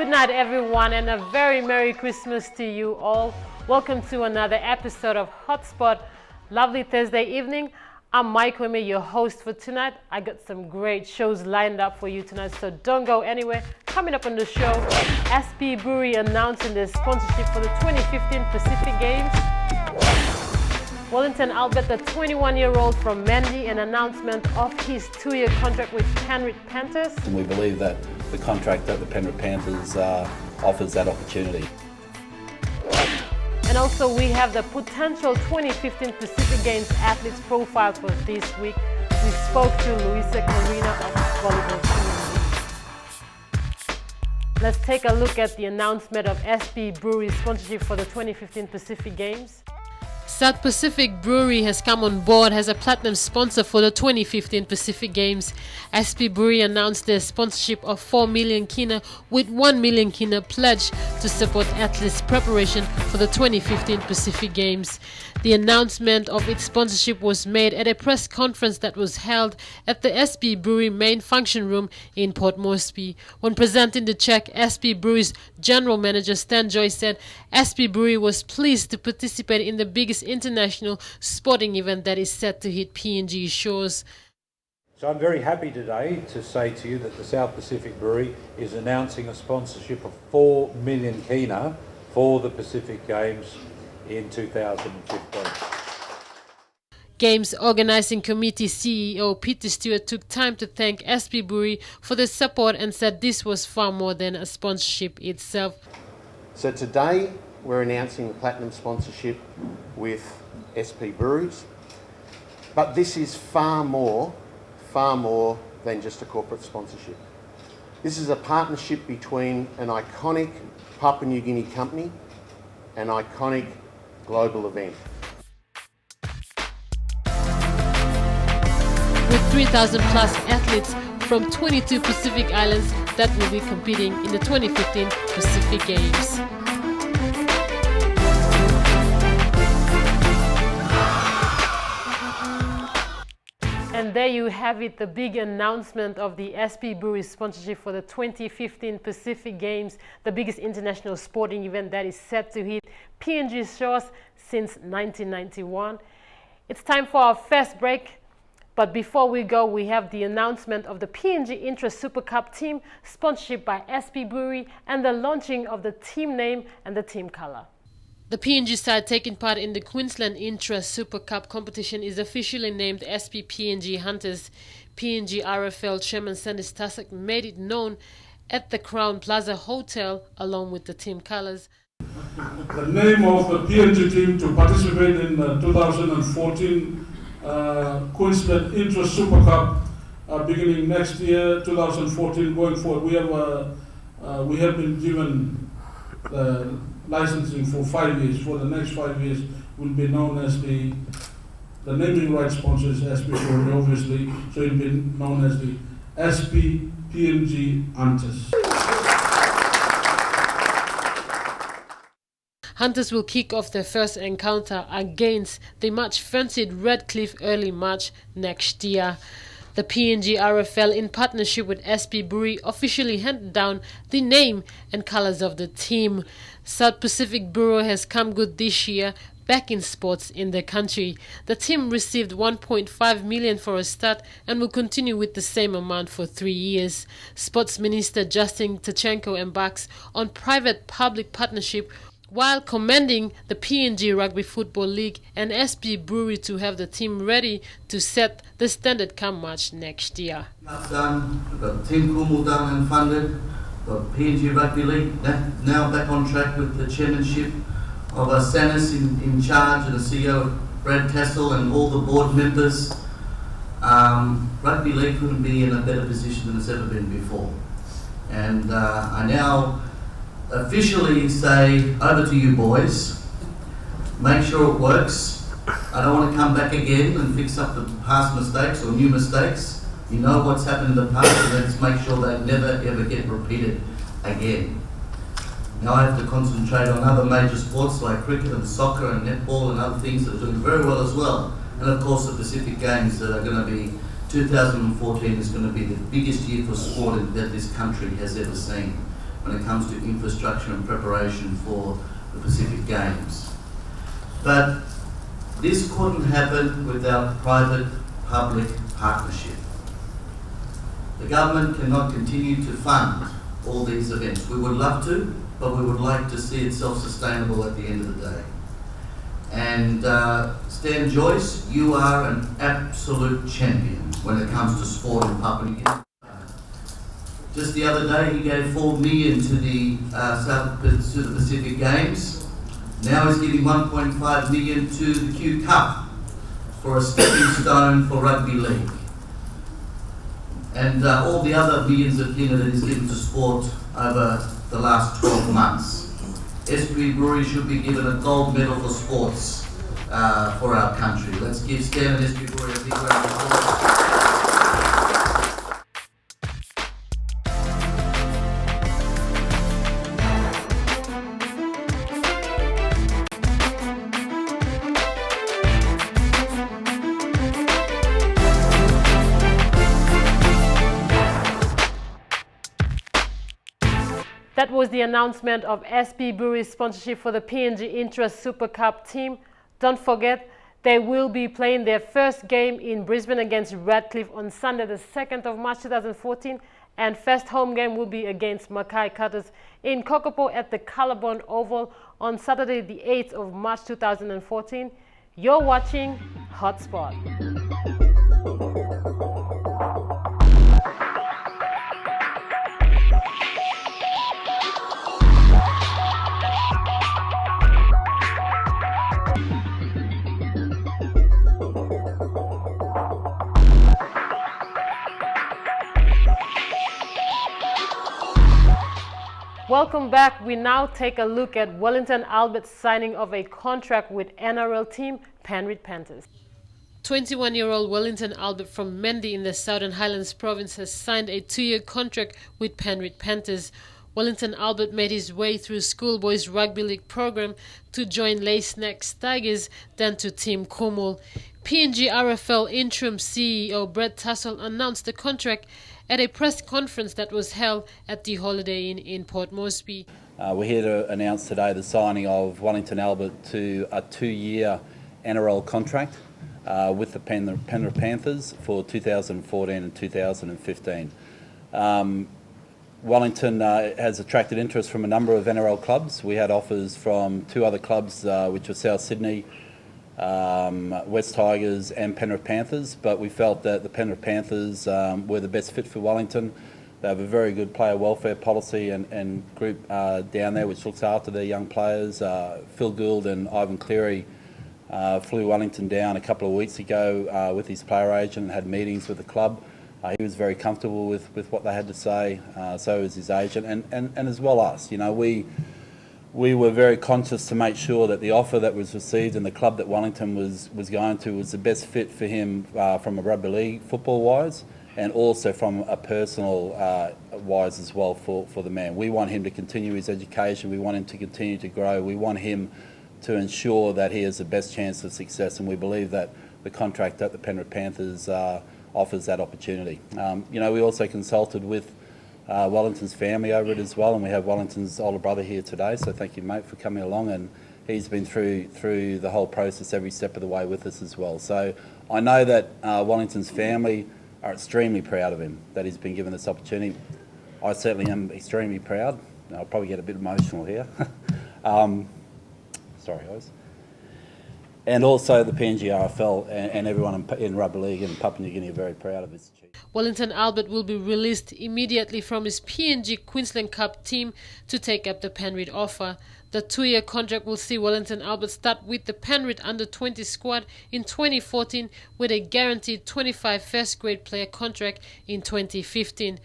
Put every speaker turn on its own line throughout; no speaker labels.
Good night, everyone, and a very Merry Christmas to you all. Welcome to another episode of Hotspot. Lovely Thursday evening. I'm Mike Weme, your host for tonight. I got some great shows lined up for you tonight, so don't go anywhere. Coming up on the show, SP Brewery announcing their sponsorship for the 2015 Pacific Games. Wellington Albert, the 21-year-old from Mandy, an announcement of his 2-year contract with Penrith Panthers.
And we believe that the contract at the Penrith Panthers offers that opportunity.
And also we have the potential 2015 Pacific Games athletes profile for this week. We spoke to Luisa Corina of Volleyball PNG. Let's take a look at the announcement of SP Brewery's sponsorship for the 2015 Pacific Games. South Pacific Brewery has come on board as a platinum sponsor for the 2015 Pacific Games. SP Brewery announced their sponsorship of 4 million kina with 1 million kina pledge to support athletes' preparation for the 2015 Pacific Games. The announcement of its sponsorship was made at a press conference that was held at the SP Brewery main function room in Port Moresby. When presenting the check, SP Brewery's general manager Stan Joyce said SP Brewery was pleased to participate in the biggest international sporting event that is set to hit PNG shores.
So I'm very happy today to say to you that the South Pacific Brewery is announcing a sponsorship of 4 million kina for the Pacific Games in 2015.
Games Organising Committee CEO Peter Stewart took time to thank SP Brewery for the support and said this was far more than a sponsorship itself.
So today we're announcing a platinum sponsorship with SP Breweries, but this is far more than just a corporate sponsorship. This is a partnership between an iconic Papua New Guinea company, an iconic global event.
With 3,000 plus athletes from 22 Pacific Islands that will be competing in the 2015 Pacific Games. And there you have it, the big announcement of the SP Brewery sponsorship for the 2015 Pacific Games, the biggest international sporting event that is set to hit PNG shores since 1991. It's time for our first break, but before we go, we have the announcement of the PNG Intra Super Cup team, sponsorship by SP Brewery, and the launching of the team name and the team color. The PNG side taking part in the Queensland Intra Super Cup competition is officially named SP PNG Hunters. PNG RFL Chairman Sandis Tassak made it known at the Crown Plaza Hotel along with the team colours.
The name of the PNG team to participate in the 2014 Queensland Intra Super Cup beginning next year, 2014 going forward. We have been given licensing for 5 years. For the next 5 years will be known as the naming rights sponsors SP Brewery, obviously, so it will be known as the SP PNG Hunters.
Hunters will kick off their first encounter against the much fancied Redcliffe early March next year. The PNG RFL, in partnership with SP Brewery, officially handed down the name and colours of the team. South Pacific Bureau has come good this year, back in sports in the country. The team received 1.5 million for a start and will continue with the same amount for 3 years. Sports Minister Justin Tachenko embarks on private-public partnership while commending the PNG Rugby Football League and SP Brewery to have the team ready to set the standard come March next year.
Done, we've got Team Kumu done and funded, we've got PNG Rugby League now back on track with the chairmanship of Sanis in charge and the CEO Brad Castle and all the board members. Rugby League couldn't be in a better position than it's ever been before. And I now officially say, over to you boys, make sure it works. I don't want to come back again and fix up the past mistakes or new mistakes. You know what's happened in the past, and let's make sure they never ever get repeated again. Now I have to concentrate on other major sports like cricket and soccer and netball and other things that are doing very well as well. And of course the Pacific Games that are going to be, 2014 is going to be the biggest year for sport that this country has ever seen. when it comes to infrastructure and preparation for the Pacific Games. But this couldn't happen without private-public partnership. The government cannot continue to fund all these events. We would love to, but we would like to see it self-sustainable at the end of the day. And Stan Joyce, you are an absolute champion when it comes to sport in Papua New Guinea. Just the other day, he gave $4 million to the Pacific Games. Now he's giving $1.5 million to the Q Cup for a stepping stone for rugby league. And all the other millions of kina that he's given to sport over the last 12 months. SP Brewery should be given a gold medal for sports for our country. Let's give Stan and SP Brewery a big round of applause.
That was the announcement of SP Brewery's sponsorship for the PNG Intra Super Cup team. Don't forget, they will be playing their first game in Brisbane against Radcliffe on Sunday the 2nd of March 2014, and first home game will be against Mackay Cutters in Kokopo at the Callabon Oval on Saturday the 8th of March 2014. You're watching Hotspot. Welcome back. We now take a look at Wellington Albert's signing of a contract with NRL team Penrith Panthers. 21-year-old Wellington Albert from Mendi in the Southern Highlands province has signed a 2-year contract with Penrith Panthers. Wellington Albert made his way through Schoolboys Rugby League program to join Lace Snacks Tigers, then to Team Kumul. PNG RFL interim CEO Brett Tassel announced the contract at a press conference that was held at the Holiday Inn in Port Moresby.
We're here to announce today the signing of Wellington Albert to a 2-year NRL contract with the Penrith Panthers for 2014 and 2015. Wellington has attracted interest from a number of NRL clubs. We had offers from 2 other clubs, which were South Sydney, West Tigers and Penrith Panthers, but we felt that the Penrith Panthers were the best fit for Wellington. They have a very good player welfare policy and group down there which looks after their young players. Phil Gould and Ivan Cleary flew Wellington down a couple of weeks ago with his player agent and had meetings with the club. He was very comfortable with what they had to say, so was his agent and as well us. You know, we were very conscious to make sure that the offer that was received and the club that Wellington was going to was the best fit for him from a rugby league football wise and also from a personal wise as well for the man. We want him to continue his education, we want him to continue to grow, we want him to ensure that he has the best chance of success, and we believe that the contract at the Penrith Panthers offers that opportunity. You know, we also consulted with Wellington's family over it as well, and we have Wellington's older brother here today, so thank you, mate, for coming along, and he's been through the whole process every step of the way with us as well. So I know that Wellington's family are extremely proud of him, that he's been given this opportunity. I certainly am extremely proud. I'll probably get a bit emotional here. Sorry guys. And also the PNG RFL and everyone in rugby league in Papua New Guinea are very proud of this achievement.
Wellington Albert will be released immediately from his PNG Queensland Cup team to take up the Penrith offer. The 2-year contract will see Wellington Albert start with the Penrith under-20 squad in 2014 with a guaranteed 25 first-grade player contract in 2015.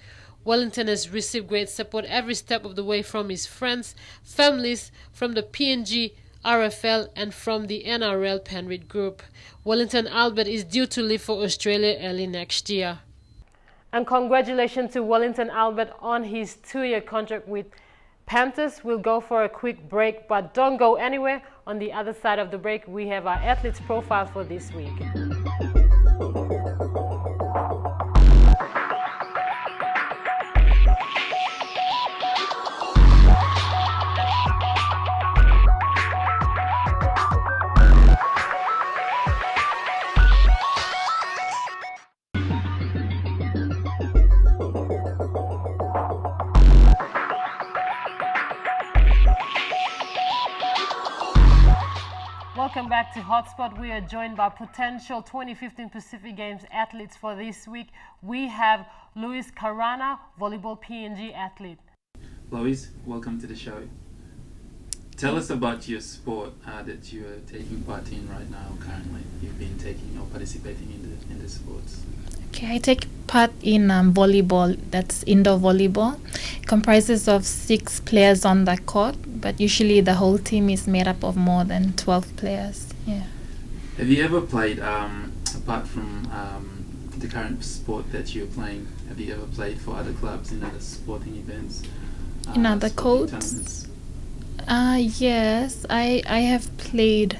Wellington has received great support every step of the way from his friends, families, from the PNG RFL and from the NRL Penrith Group. Wellington Albert is due to leave for Australia early next year. And congratulations to Wellington Albert on his 2-year contract with Panthers. We'll go for a quick break, but don't go anywhere. On the other side of the break, we have our athletes profile for this week. welcome back to Hotspot. We are joined by potential 2015 Pacific Games athletes for this week. We have Luis Carana, volleyball PNG athlete.
Luis, welcome to the show. Tell us about your sport that you are taking part in right now. Currently, you've been taking or participating in the sports.
Okay, I take part in volleyball. That's indoor volleyball. It comprises of 6 players on the court, but usually the whole team is made up of more than 12 players. Yeah.
Have you ever played, apart from the current sport that you're playing, have you ever played for other clubs in other sporting events?
In other courts? Yes, I have played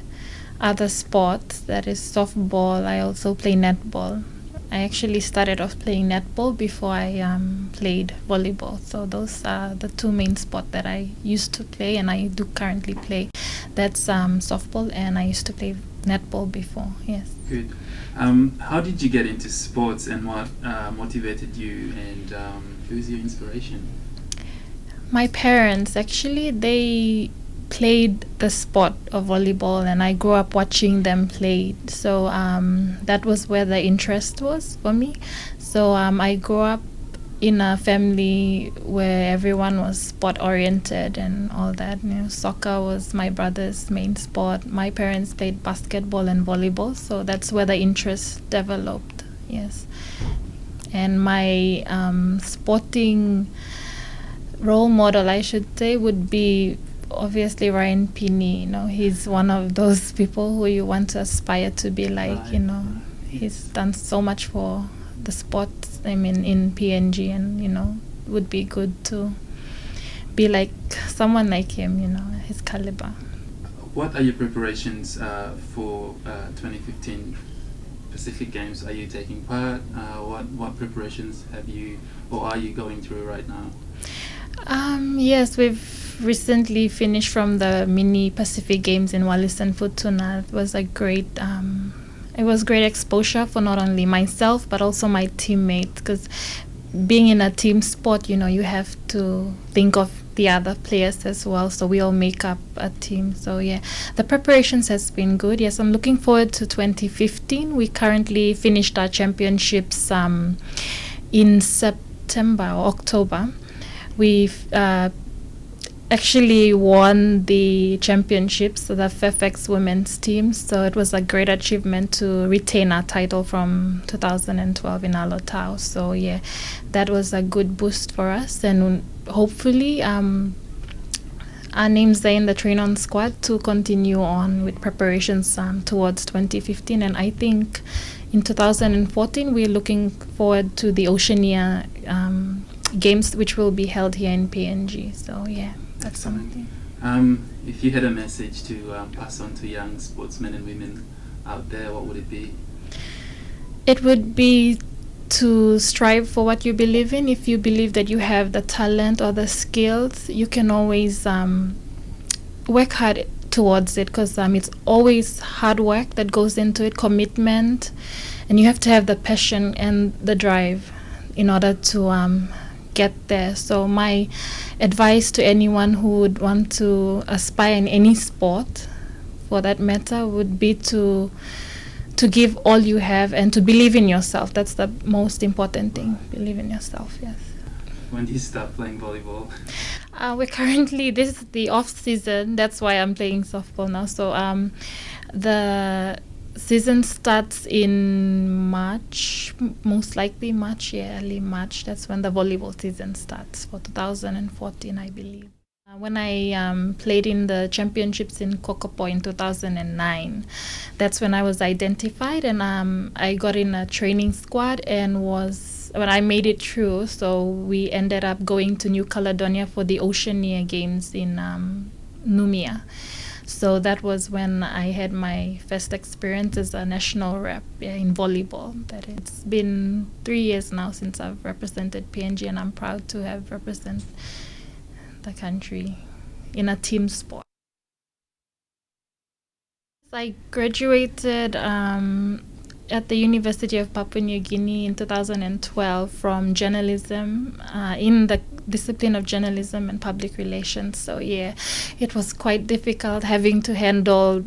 other sports. That is softball. I also play netball. I actually started off playing netball before I played volleyball. So those are the 2 main sports that I used to play and I do currently play. That's softball, and I used to play netball before, yes.
Good. How did you get into sports, and what motivated you, and who's your inspiration?
My parents, actually, they played the sport of volleyball and I grew up watching them play. So that was where the interest was for me. So I grew up in a family where everyone was sport oriented and all that. You know, soccer was my brother's main sport. My parents played basketball and volleyball, so that's where the interest developed. Yes. And my sporting role model, I should say, would be obviously Ryan Pini. You know, he's one of those people who you want to aspire to be like. Right. You know, he's done so much for the sport. I mean, in PNG, and you know, would be good to be like someone like him. You know, his caliber.
What are your preparations for 2015 Pacific Games? Are you taking part? What preparations have you or are you going through right now?
Yes, we've recently finished from the mini Pacific Games in Wellington, Futuna. It was a great exposure for not only myself but also my teammates, because being in a team sport, you know, you have to think of the other players as well, so we all make up a team. So yeah, the preparations has been good. Yes, I'm looking forward to 2015. We currently finished our championships in September or October. We've actually won the championships, so the Fairfax women's team. So it was a great achievement to retain our title from 2012 in Alotau. So yeah, that was a good boost for us, and hopefully our names are in the train-on squad to continue on with preparations towards 2015. And I think in 2014 we're looking forward to the Oceania Games, which will be held here in PNG. So yeah, that's something.
If you had a message to pass on to young sportsmen and women out there, what would it be?
It would be to strive for what you believe in. If you believe that you have the talent or the skills, you can always work hard towards it, because it's always hard work that goes into it, commitment, and you have to have the passion and the drive in order to get there. So my advice to anyone who would want to aspire in any sport, for that matter, would be to give all you have and to believe in yourself. That's the most important thing. Believe in yourself. Yes.
When do you start playing volleyball?
We're currently, this is the off season. That's why I'm playing softball now. So the season starts in March, most likely March, early March. That's when the volleyball season starts for 2014, I believe. When I played in the championships in Kokopo in 2009, that's when I was identified, and I got in a training squad and when I made it through. So we ended up going to New Caledonia for the Oceania Games in Numia. So that was when I had my first experience as a national rep in volleyball. That it's been 3 years now since I've represented PNG, and I'm proud to have represented the country in a team sport. I graduated at the University of Papua New Guinea in 2012 from journalism, in the discipline of journalism and public relations. So yeah, it was quite difficult having to handle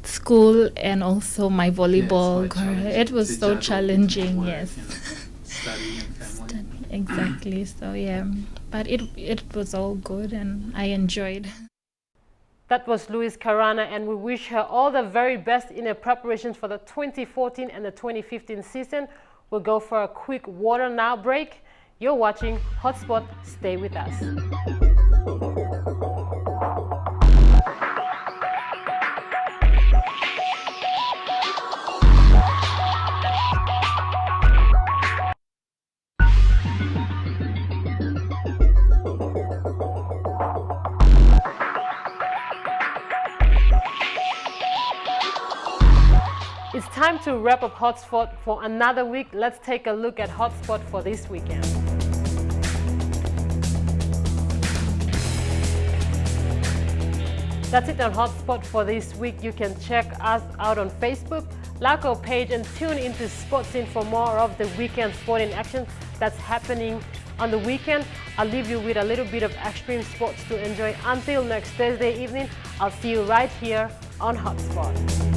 school and also my volleyball.
Yeah,
career. It was
to
so
juggle
challenging,
work,
yes.
you know, study and family.
Exactly. So yeah, but it was all good and I enjoyed.
That was Louise Karana, and we wish her all the very best in her preparations for the 2014 and the 2015 season. We'll go for a quick water now break. You're watching Hotspot. Stay with us. It's time to wrap up Hotspot for another week. Let's take a look at Hotspot for this weekend. That's it on Hotspot for this week. You can check us out on Facebook, like our page, and tune into Sports In for more of the weekend sporting action that's happening on the weekend. I'll leave you with a little bit of extreme sports to enjoy. Until next Thursday evening, I'll see you right here on Hotspot.